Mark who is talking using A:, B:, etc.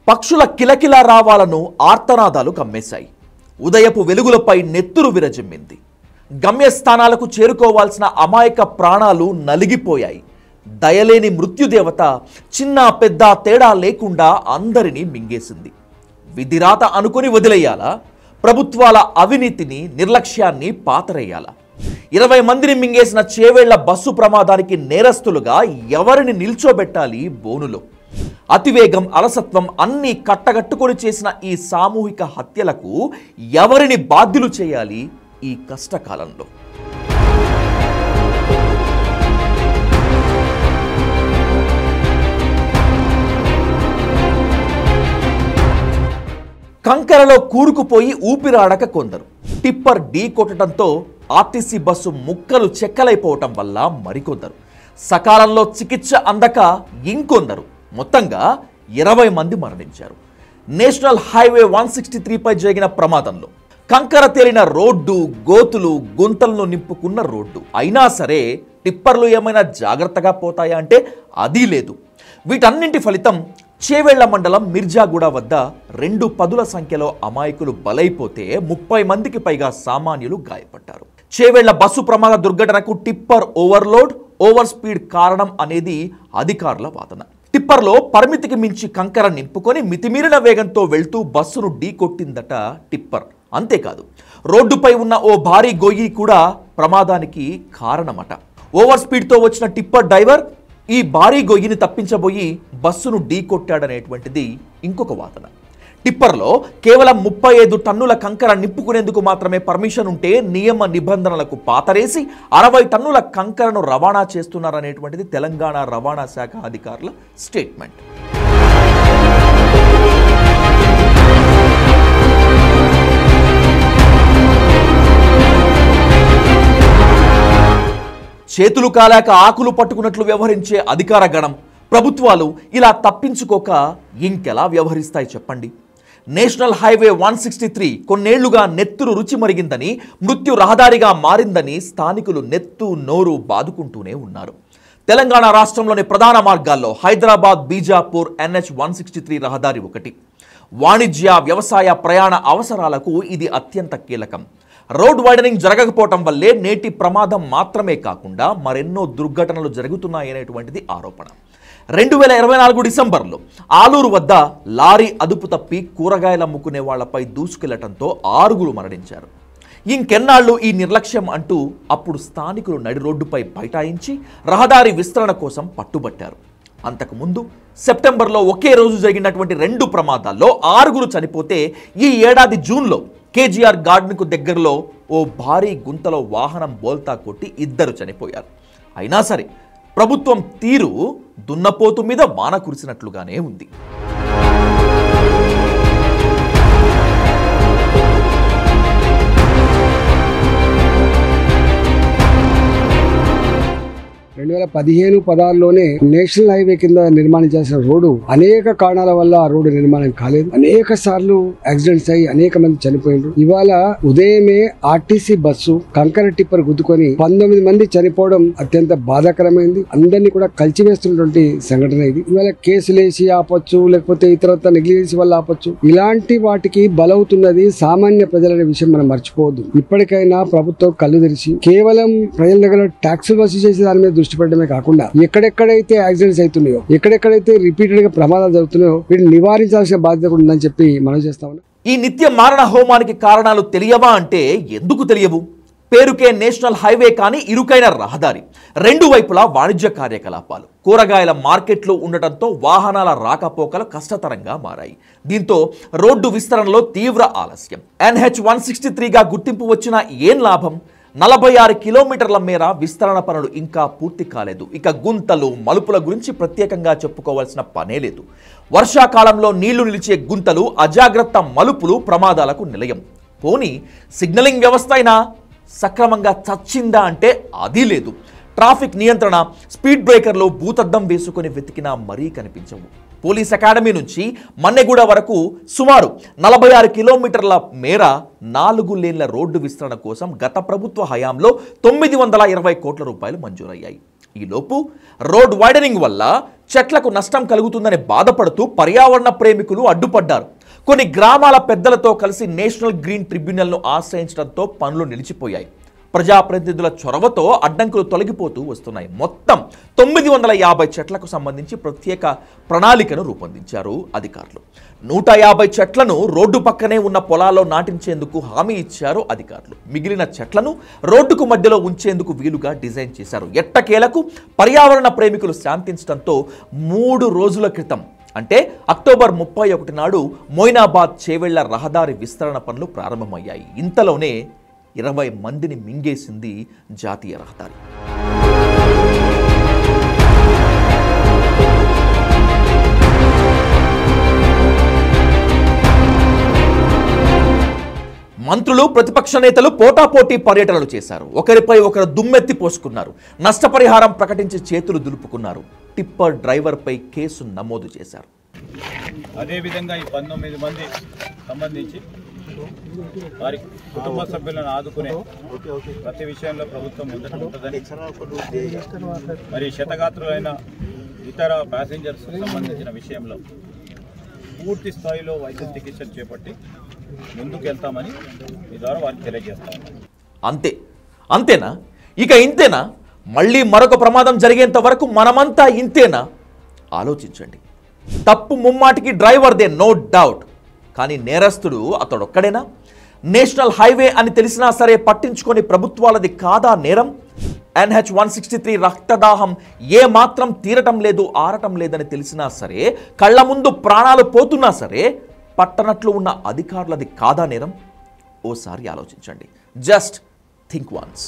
A: పక్షుల కిలకిలా రావాలను ఆర్తనాదాలు కమ్మేశాయి. ఉదయపు వెలుగులపై నెత్తురు విరజిమ్మింది. గమ్యస్థానాలకు చేరుకోవాల్సిన అమాయక ప్రాణాలు నలిగిపోయాయి. దయలేని మృత్యుదేవత చిన్న పెద్ద తేడా లేకుండా అందరినీ మింగేసింది. విధిరాత అనుకుని వదిలేయాలా? ప్రభుత్వాల అవినీతిని, నిర్లక్ష్యాన్ని పాతరేయాలా? 20 మందిని మింగేసిన చేవేళ్ల బస్సు ప్రమాదానికి నేరస్తులుగా ఎవరిని నిల్చోబెట్టాలి బోనులో? అతివేగం, అలసత్వం అన్నీ కట్టగట్టుకొని చేసిన ఈ సామూహిక హత్యలకు ఎవరిని బాధ్యులు చేయాలి ఈ కష్టకాలంలో? కంకరలో కూరుకుపోయి ఊపిరాడక కొందరు, టిప్పర్ ఢీ కొట్టడంతో ఆర్టీసీ బస్సు ముక్కలు చెక్కలైపోవటం వల్ల మరికొందరు, సకాలంలో చికిత్స అందక ఇంకొందరు, మొత్తంగా 20 మంది మరణించారు. నేషనల్ హైవే 163పై జరిగిన ప్రమాదంలో కంకర తేలిన రోడ్డు, గోతులు, గుంతలను నింపుకున్న రోడ్డు అయినా సరే టిప్పర్లు ఏమైనా జాగ్రత్తగా పోతాయా అంటే అది లేదు. వీటన్నింటి ఫలితం చేవేళ్ల మండలం మిర్జాగూడ వద్ద 2 పదుల సంఖ్యలో అమాయకులు బలైపోతే 30 మందికి పైగా సామాన్యులు గాయపడ్డారు. చేవేళ్ల బస్సు ప్రమాద దుర్ఘటనకు టిప్పర్ ఓవర్లోడ్, ఓవర్ స్పీడ్ కారణం అనేది అధికారుల వాదన. టిప్పర్లో పరిమితికి మించి కంకర నింపుకొని మితిమీరిన వేగంతో వెళ్తూ బస్సును ఢీ కొట్టిందట టిప్పర్. అంతేకాదు, రోడ్డుపై ఉన్న ఓ భారీ గొయ్యి కూడా ప్రమాదానికి కారణమట. ఓవర్ స్పీడ్తో వచ్చిన టిప్పర్ డ్రైవర్ ఈ భారీ గొయ్యిని తప్పించబోయి బస్సును ఢీ కొట్టాడనేటువంటిది ఇంకొక వాదన. టిప్పర్లో కేవలం 35 టన్నుల కంకర నింపుకునేందుకు మాత్రమే పర్మిషన్ ఉంటే నియమ నిబంధనలకు పాతరేసి 60 టన్నుల కంకరను రవాణా చేస్తున్నారనేటువంటిది తెలంగాణ రవాణా శాఖ అధికారుల స్టేట్మెంట్. చేతులు కాలాక ఆకులు పట్టుకున్నట్లు వ్యవహరించే అధికార గణం, ప్రభుత్వాలు ఇలా తప్పించుకోక ఇంకెలా వ్యవహరిస్తాయి చెప్పండి? నేషనల్ హైవే 163 కొన్నేళ్లుగా నెత్తురు రుచి మరిగిందని, మృత్యు రహదారిగా మారిందని స్థానికులు నెత్తు నోరు బాదుకుంటూనే ఉన్నారు. తెలంగాణ రాష్ట్రంలోని ప్రధాన మార్గాల్లో హైదరాబాద్ బీజాపూర్ NH 163 రహదారి ఒకటి. వాణిజ్య, వ్యవసాయ, ప్రయాణ అవసరాలకు ఇది అత్యంత కీలకం. రోడ్ వైడనింగ్ జరగకపోవటం వల్లే నేటి ప్రమాదం మాత్రమే కాకుండా మరెన్నో దుర్ఘటనలు జరుగుతున్నాయనేటువంటిది ఆరోపణ. 2024 డిసెంబర్లో ఆలూరు వద్ద లారీ అదుపు తప్పి కూరగాయలు అమ్ముకునే వాళ్లపై దూసుకెళ్లటంతో 6 మరణించారు. ఇంకెన్నాళ్ళు ఈ నిర్లక్ష్యం అంటూ అప్పుడు స్థానికులు నడి రోడ్డుపై బైఠాయించి రహదారి విస్తరణ కోసం పట్టుబట్టారు. అంతకుముందు సెప్టెంబర్లో ఒకే రోజు జరిగినటువంటి 2 ప్రమాదాల్లో 6 చనిపోతే ఈ ఏడాది జూన్లో కేజీఆర్ గార్డెన్కు దగ్గరలో ఓ భారీ గుంతలో వాహనం బోల్తా కొట్టి 2 చనిపోయారు. అయినా సరే ప్రభుత్వం తీరు దున్నపోతు మీద వాన కురిసినట్లుగానే ఉంది.
B: 2015-16లోనే నేషనల్ హైవే కింద నిర్మాణం చేసిన రోడ్డు అనేక కారణాల వల్ల ఆ రోడ్డు నిర్మాణం కాలేదు. అనేక సార్లు యాక్సిడెంట్స్ అయ్యి అనేక మంది చనిపోయినారు. ఇవాళ ఉదయమే ఆర్టీసీ బస్సు కంకర టిప్పర్ గుద్దుకొని 19 మంది చనిపోవడం అత్యంత బాధాకరమైంది. అందరినీ కూడా కలిచివేస్తున్నటువంటి సంఘటన ఇది. ఇవాళ కేసులేసి ఆపొచ్చు, లేకపోతే ఇతరత్ర నెగ్లిజెన్స్ వల్ల ఆపొచ్చు. ఇలాంటి వాటికి బలవుతున్నది సామాన్య ప్రజలనే విషయం మనం మర్చిపోవద్దు. ఇప్పటికైనా ప్రభుత్వం కళ్ళు తెరిచి కేవలం ప్రజల దగ్గర ట్యాక్సులు వసూలు చేసే దాని మీద దృష్టి పెట్టడమే కాకుండా ఎక్కడెక్కడైతే యాక్సిడెంట్స్ అవుతున్నాయో, ఎక్కడెక్కడైతే రిపీటెడ్ గా ప్రమాదాలు జరుగుతున్నాయో వీటిని నివారించాల్సిన బాధ్యత కూడా ఉందని చెప్పి మనం చేస్తా ఉన్నాం.
A: ఈ నిత్య మారణ హోమానికి కారణాలు తెలియవా అంటే ఎందుకు తెలియవు? పేరుకే నేషనల్ హైవే కానీ ఇరుకైన రహదారి, 2 వైపులా వాణిజ్య కార్యకలాపాలు, కూరగాయల మార్కెట్లు ఉండటంతో వాహనాల రాకపోకలు కష్టతరంగా మారాయి. దీంతో రోడ్డు విస్తరణలో తీవ్ర ఆలస్యం. NH 163గా గుర్తింపు వచ్చినా ఏం లాభం? 46 కిలోమీటర్ల మేర విస్తరణ పనులు ఇంకా పూర్తి కాలేదు. ఇక గుంతలు, మలుపుల గురించి ప్రత్యేకంగా చెప్పుకోవాల్సిన పనే లేదు. వర్షాకాలంలో నీళ్లు నిలిచే గుంతలు, అజాగ్రత్త మలుపులు ప్రమాదాలకు నిలయం. పోనీ సిగ్నలింగ్ వ్యవస్థ అయినా సక్రమంగా చచ్చిందా అంటే అది లేదు. ట్రాఫిక్ నియంత్రణ, స్పీడ్ బ్రేకర్లు భూతద్దం వేసుకొని వెతికినా మరీ కనిపించవు. పోలీస్ అకాడమీ నుంచి మన్నెగూడ వరకు సుమారు 46 కిలోమీటర్ల మేర 4 లేన్ల రోడ్డు విస్తరణ కోసం గత ప్రభుత్వ హయాంలో 920 కోట్ల రూపాయలు మంజూరయ్యాయి. ఈలోపు రోడ్ వైడనింగ్ వల్ల చెట్లకు నష్టం కలుగుతుందని బాధపడుతూ పర్యావరణ ప్రేమికులు అడ్డుపడ్డారు. కొన్ని గ్రామాల పెద్దలతో కలిసి నేషనల్ గ్రీన్ ట్రిబ్యునల్ను ఆశ్రయించడంతో పనులు నిలిచిపోయాయి. ప్రజాప్రతినిధుల చొరవతో అడ్డంకులు తొలగిపోతూ వస్తున్నాయి. మొత్తం 950 చెట్లకు సంబంధించి ప్రత్యేక ప్రణాళికను రూపొందించారు అధికారులు. 150 చెట్లను రోడ్డు పక్కనే ఉన్న పొలాల్లో నాటించేందుకు హామీ ఇచ్చారు అధికారులు. మిగిలిన చెట్లను రోడ్డుకు మధ్యలో ఉంచేందుకు వీలుగా డిజైన్ చేశారు. ఎట్టకేలకు పర్యావరణ ప్రేమికులు శాంతించడంతో 3 రోజుల క్రితం అంటే అక్టోబర్ 31 నాడు మొయినాబాద్ చేవెళ్ల రహదారి విస్తరణ పనులు ప్రారంభమయ్యాయి. ఇంతలోనే 20 మందిని మింగేసింది జాతీయ రహదారి. మంత్రులు ప్రతిపక్ష నేతలు పోటాపోటీ పర్యటనలు చేశారు. ఒకరిపై ఒకరు దుమ్మెత్తి పోసుకున్నారు. నష్టపరిహారం ప్రకటించి చేతులు దులుపుకున్నారు. టిప్పర్ డ్రైవర్పై కేసు నమోదు చేశారు.
C: అదేవిధంగా ఈ 19 మంది సంబంధించి వారి కుటుంబ సభ్యులను ఆదుకునే ప్రతి విషయంలో ప్రభుత్వం ముందట ఉంటుందని, మరి క్షతగాత్రులైన ఇతర ప్యాసింజర్స్ సంబంధించిన విషయంలో పూర్తి స్థాయిలో వైద్య చికిత్స చేపట్టి ముందుకు వెళ్తామని మీ ద్వారా వారికి తెలియజేస్తాం.
A: అంతేనా? ఇక ఇంతేనా? మళ్ళీ మరొక ప్రమాదం జరిగేంత వరకు మనమంతా ఇంతేనా? ఆలోచించండి. తప్పు ముమ్మాటికి డ్రైవర్దే, నో డౌట్. కానీ నేరస్తుడు అతడొక్కడేనా? నేషనల్ హైవే అని తెలిసినా సరే పట్టించుకొని ప్రభుత్వాలది కాదా నేరం? NH-163 రక్తదాహం ఏ మాత్రం తీరటం లేదు, ఆరటం లేదని తెలిసినా సరే, కళ్ళ ముందు ప్రాణాలు పోతున్నా సరే పట్టనట్లు ఉన్న అధికారులది కాదా నేరం? ఓసారి ఆలోచించండి. Just think once.